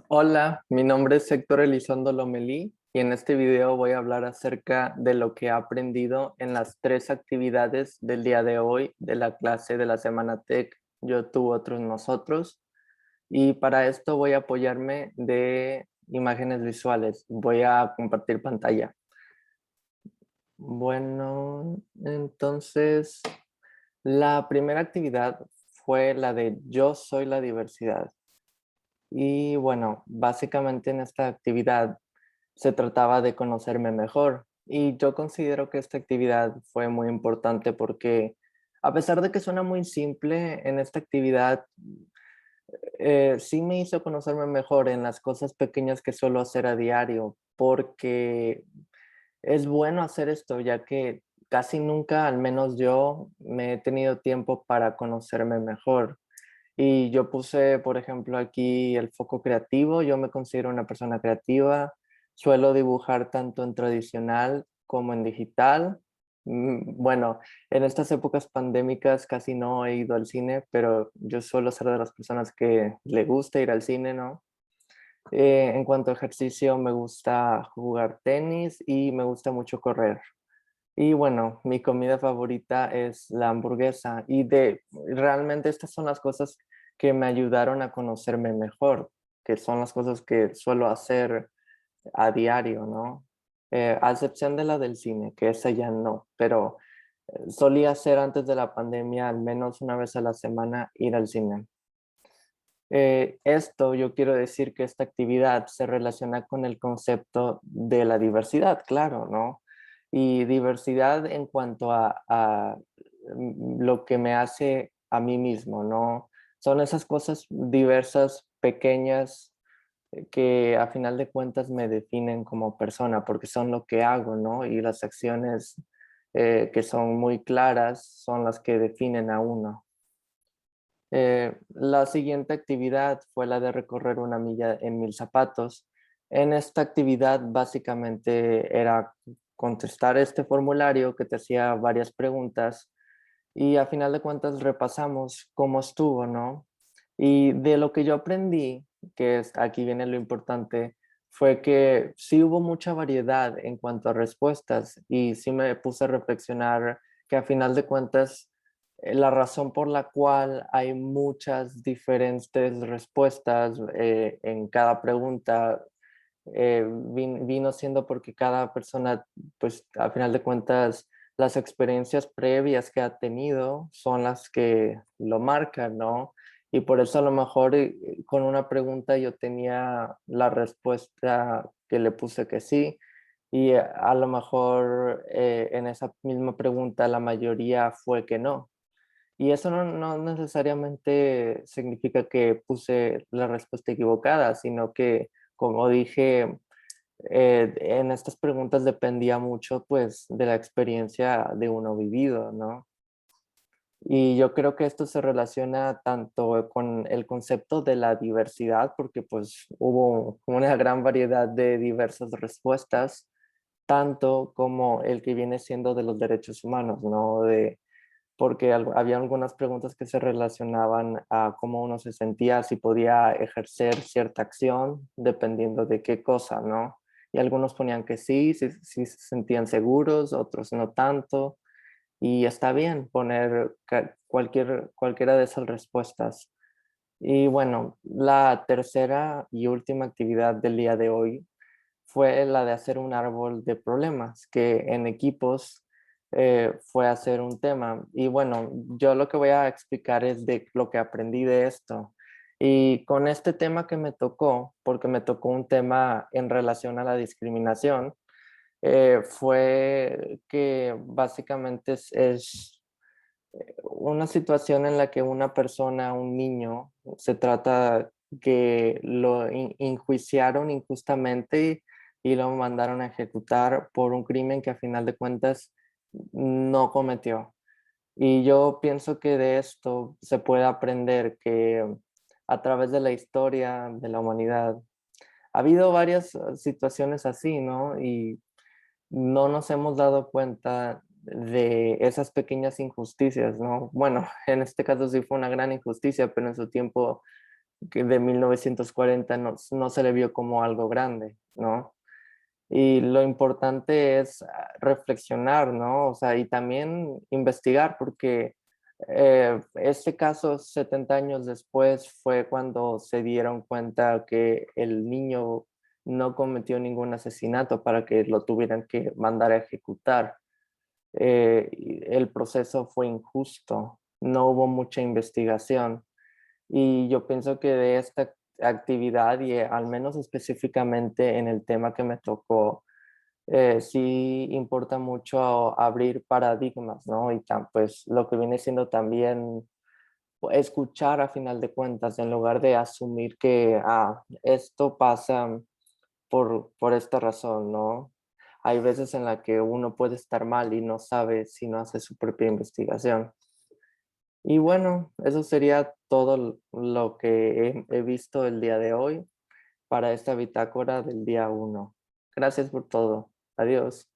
Hola, mi nombre es Héctor Elizondo Lomelí y en este video voy a hablar acerca de lo que he aprendido en las tres actividades del día de hoy de la clase de la Semana Tech Yo, Tú, Otros, Nosotros. Y para esto voy a apoyarme de imágenes visuales. Voy a compartir pantalla. Bueno, entonces la primera actividad fue la de Yo soy la diversidad. Y bueno, básicamente en esta actividad se trataba de conocerme mejor. Y yo considero que esta actividad fue muy importante porque a pesar de que suena muy simple, en esta actividad sí me hizo conocerme mejor en las cosas pequeñas que suelo hacer a diario, porque es bueno hacer esto, ya que casi nunca, al menos yo, me he tenido tiempo para conocerme mejor. Y yo puse, por ejemplo, aquí el foco creativo. Yo me considero una persona creativa. Suelo dibujar tanto en tradicional como en digital. Bueno, en estas épocas pandémicas casi no he ido al cine, pero yo suelo ser de las personas que le gusta ir al cine, ¿no? En cuanto a ejercicio, me gusta jugar tenis y me gusta mucho correr. Y bueno, mi comida favorita es la hamburguesa realmente estas son las cosas que me ayudaron a conocerme mejor, que son las cosas que suelo hacer a diario, ¿no? A excepción de la del cine, que esa ya no, pero solía hacer antes de la pandemia al menos una vez a la semana ir al cine. Esto yo quiero decir que esta actividad se relaciona con el concepto de la diversidad, claro, ¿no? Y diversidad en cuanto a lo que me hace a mí mismo, ¿no? Son esas cosas diversas, pequeñas, que a final de cuentas me definen como persona, porque son lo que hago, ¿no? Y las acciones que son muy claras son las que definen a uno. La siguiente actividad fue la de recorrer una milla en 1000 zapatos. En esta actividad básicamente era contestar este formulario que te hacía varias preguntas y a final de cuentas repasamos cómo estuvo, ¿no? Y de lo que yo aprendí, aquí viene lo importante, fue que sí hubo mucha variedad en cuanto a respuestas y sí me puse a reflexionar que a final de cuentas la razón por la cual hay muchas diferentes respuestas en cada pregunta vino siendo porque cada persona, pues a final de cuentas, las experiencias previas que ha tenido son las que lo marcan, ¿no? Y por eso a lo mejor con una pregunta yo tenía la respuesta que le puse que sí, y a lo mejor en esa misma pregunta la mayoría fue que no. Y eso no necesariamente significa que puse la respuesta equivocada, sino que, como dije, en estas preguntas dependía mucho, pues, de la experiencia de uno vivido, ¿no? Y yo creo que esto se relaciona tanto con el concepto de la diversidad, porque, pues, hubo una gran variedad de diversas respuestas, tanto como el que viene siendo de los derechos humanos, ¿no? Porque había algunas preguntas que se relacionaban a cómo uno se sentía, si podía ejercer cierta acción, dependiendo de qué cosa, ¿no? Y algunos ponían que sí, sí se sentían seguros, otros no tanto, y está bien poner cualquiera de esas respuestas. Y bueno, la tercera y última actividad del día de hoy fue la de hacer un árbol de problemas, que en equipos fue hacer un tema. Y bueno, yo lo que voy a explicar es de lo que aprendí de esto. Y con este tema que me tocó, porque me tocó un tema en relación a la discriminación, fue que básicamente es una situación en la que una persona, un niño, se trata que lo enjuiciaron injustamente y lo mandaron a ejecutar por un crimen que a final de cuentas no cometió. Y yo pienso que de esto se puede aprender que a través de la historia de la humanidad ha habido varias situaciones así, ¿no? Y no nos hemos dado cuenta de esas pequeñas injusticias, ¿no? Bueno, en este caso sí fue una gran injusticia, pero en su tiempo que de 1940 no se le vio como algo grande, ¿no? Y lo importante es reflexionar, ¿no? O sea, y también investigar, porque este caso 70 años después fue cuando se dieron cuenta que el niño no cometió ningún asesinato para que lo tuvieran que mandar a ejecutar. Y el proceso fue injusto, no hubo mucha investigación. Y yo pienso que de esta actividad, y al menos específicamente en el tema que me tocó, sí importa mucho abrir paradigmas, ¿no? Y pues lo que viene siendo también escuchar a final de cuentas, en lugar de asumir que esto pasa por esta razón, ¿no? Hay veces en la que uno puede estar mal y no sabe si no hace su propia investigación. Y bueno, eso sería todo lo que he visto el día de hoy para esta bitácora del día 1. Gracias por todo. Adiós.